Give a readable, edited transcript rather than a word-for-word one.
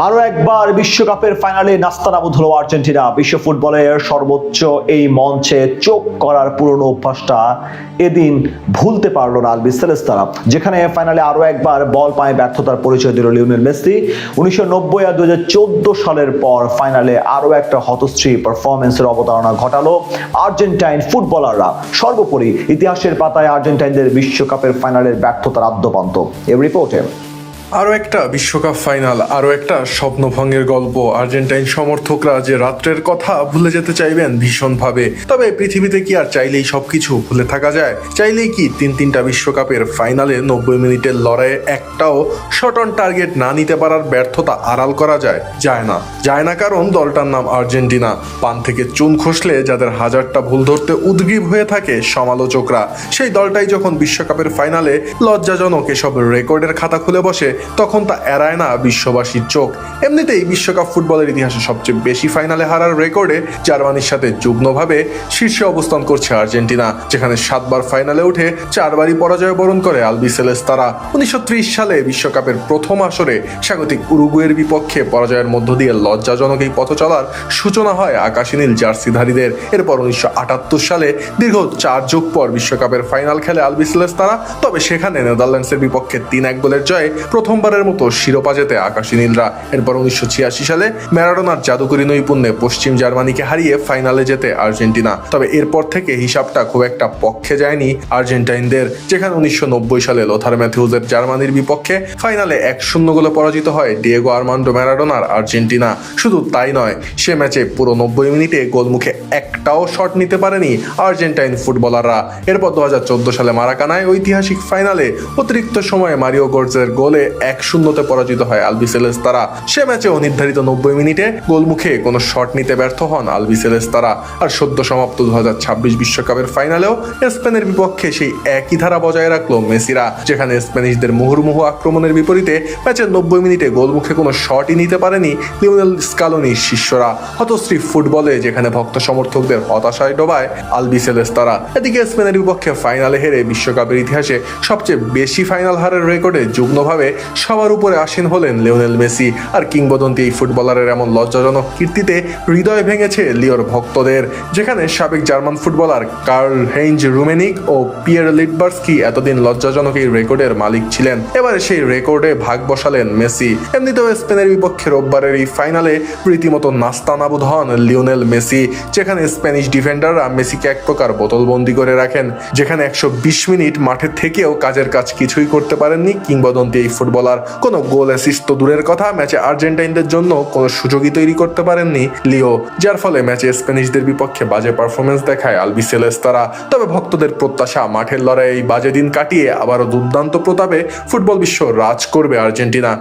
আরো একবার বিশ্বকাপের ফাইনালে নাস্তানাবুদ হলো আর্জেন্টিনা। বিশ্ব ফুটবলের সর্বোচ্চ এই মঞ্চে চোখ করার পুরনো অভ্যাসটা এদিন ভুলতে পারলো না আলবিসেলেস্তারা, যেখানে ফাইনালে আরো একবার বল পায়ে ব্যর্থতার পরিচয় দিল লিওনেল মেসি। 1990 আর 2014 সালের পর ফাইনালে আরো একটা হতশ্রী পারফরমেন্সের অবতারণা ঘটালো আর্জেন্টাইন ফুটবলাররা। সর্বোপরি ইতিহাসের পাতায় আর্জেন্টাইনদের বিশ্বকাপের ফাইনালের ব্যর্থতার আদ্যপান্ত। এই রিপোর্টে আরও একটা বিশ্বকাপ ফাইনাল, আরও একটা স্বপ্নভঙ্গের গল্প। আর্জেন্টাইন সমর্থকরা যে রাত্রের কথা ভুলে যেতে চাইবেন ভীষণভাবে। তবে পৃথিবীতে কি আর চাইলেই সবকিছু ভুলে থাকা যায়? চাইলেই কি তিনটা বিশ্বকাপের ফাইনালে 90 মিনিটের লড়াইয়ে একটাও শট অন টার্গেট না নিতে পারার ব্যর্থতা আড়াল করা যায়? যায় না, কারণ দলটার নাম আর্জেন্টিনা। পান থেকে চুন খসলে যাদের হাজারটা ভুল ধরতে উদ্গ্রীব হয়ে থাকে সমালোচকরা, সেই দলটাই যখন বিশ্বকাপের ফাইনালে লজ্জাজনক এসব রেকর্ডের খাতা খুলে বসে, তখন তা এড়ায় না বিশ্ববাসীর চোখ। এমনিতেই বিশ্বকাপ ফুটবলের ইতিহাসে সবচেয়ে বেশি ফাইনালে হারার রেকর্ডে জার্মানির সাথে যুগ্মভাবে শীর্ষে অবস্থান করছে আর্জেন্টিনা, যেখানে 7 বার ফাইনালে উঠে 4 বারই পরাজয় বরণ করে আলবিসেলেস্তারা। 1930 সালে বিশ্বকাপের প্রথম আসরে স্বাগতিক উরুগুয়ের বিপক্ষে পরাজয়ের মধ্য দিয়ে লজ্জাজনক এই পথ চলার সূচনা হয় আকাশী নীল জার্সিধারীদের। এরপর 1978 সালে দীর্ঘ 4 যুগ পর বিশ্বকাপের ফাইনাল খেলে আলবিসেলেস্তারা। তবে সেখানে নেদারল্যান্ডসের বিপক্ষে 3-1 গোলের জয়ে প্রথমবারের মতো শিরোপা জেতে আকাশী নীলরা। এরপর 1986 সালে ম্যারাডোনার জাদুকরী নৈপুণ্যে পশ্চিম জার্মানিকে হারিয়ে ফাইনালে জেতে আর্জেন্টিনা। তবে এরপর থেকে হিসাবটা খুব একটা পক্ষে যায়নি আর্জেন্টাইনদের, যেখানে 1990 সালে লোথার ম্যাথিউজের জার্মানির বিপক্ষে ফাইনালে 1-0 গোলে পরাজিত হয় ডিয়েগো আর্মান্ডো ম্যারাডোনার আর্জেন্টিনা। শুধু তাই নয়, সে ম্যাচে পুরো 90 মিনিটে গোলমুখে একটাও শট নিতে পারেনি আর্জেন্টাইন ফুটবলাররা। এরপর 2014 সালে মারাকানায় ঐতিহাসিক ফাইনালে অতিরিক্ত সময়ে মারিও গোটজের গোলে 1-0 পরাজিত হয় আলবিসেলেস্তারা। সে ম্যাচে নির্ধারিত 90 মিনিটে গোলমুখে কোনো শট নিতে ব্যর্থ হন আলবিসেলেস্তারা। আর সদ্য সমাপ্ত 2026 বিশ্বকাপের ফাইনালেও স্পেনের বিপক্ষে সেই একই ধারা বজায় রাখলো মেসিরা, যেখানে স্প্যানিশদের মুহুর্মুহু আক্রমণের বিপরীতে ম্যাচের 90 মিনিটে গোলমুখে কোনো শটই নিতে পারেনি লিওনেল স্কালোনির শিষ্যরা। হতশ্রী ফুটবলে যেখানে ভক্ত সমর্থকদের হতাশায় ডোবায় আলবিসেলেস্তারা। এদিকে স্পেনের বিপক্ষে ফাইনালে হেরে বিশ্বকাপের ইতিহাসে সবচেয়ে বেশি ফাইনাল হারের রেকর্ডে যুগ্মভাবে সবার উপরে আসীন হলেন লিওনেল মেসি। আর কিংবদন্তি এই ফুটবলারের এমন লজ্জাজনক কীর্তিতে হৃদয় ভেঙেছে লিওর ভক্তদের, যেখানে সাবেক জার্মান ফুটবলার কার্ল হেইঞ্জ রুমেনিক ও পিয়ের লিডবার্স্কি এতদিন লজ্জাজনক এই রেকর্ডের মালিক ছিলেন। এবারে সেই রেকর্ডে ভাগ বসালেন মেসি। এমনিতেও স্পেনের বিপক্ষে রোববারের এই ফাইনালে রীতিমতো নাস্তানাবুদ হন লিওনেল মেসি, যেখানে স্প্যানিশ ডিফেন্ডাররা মেসিকে এক প্রকার বোতলবন্দি করে রাখেন, যেখানে 120 মিনিট মাঠে থেকেও কাজের কাজ কিছুই করতে পারেননি কিংবদন্তি এই ফুটবলার। কোনো গোল অ্যাসিস্ট তো দূরের কথা, ম্যাচে আর্জেন্টাইনদের জন্য কোনো সুযোগই তৈরি করতে পারেননি লিও, যার ফলে ম্যাচে স্প্যানিশদের বিপক্ষে বাজে পারফরমেন্স দেখায় আলবিসেলেস্তারা। তবে ভক্তদের প্রত্যাশা, মাঠের লড়াই এই বাজে দিন কাটিয়ে আবারও দুর্দান্ত প্রতাপে ফুটবল বিশ্ব রাজ করবে আর্জেন্টিনা।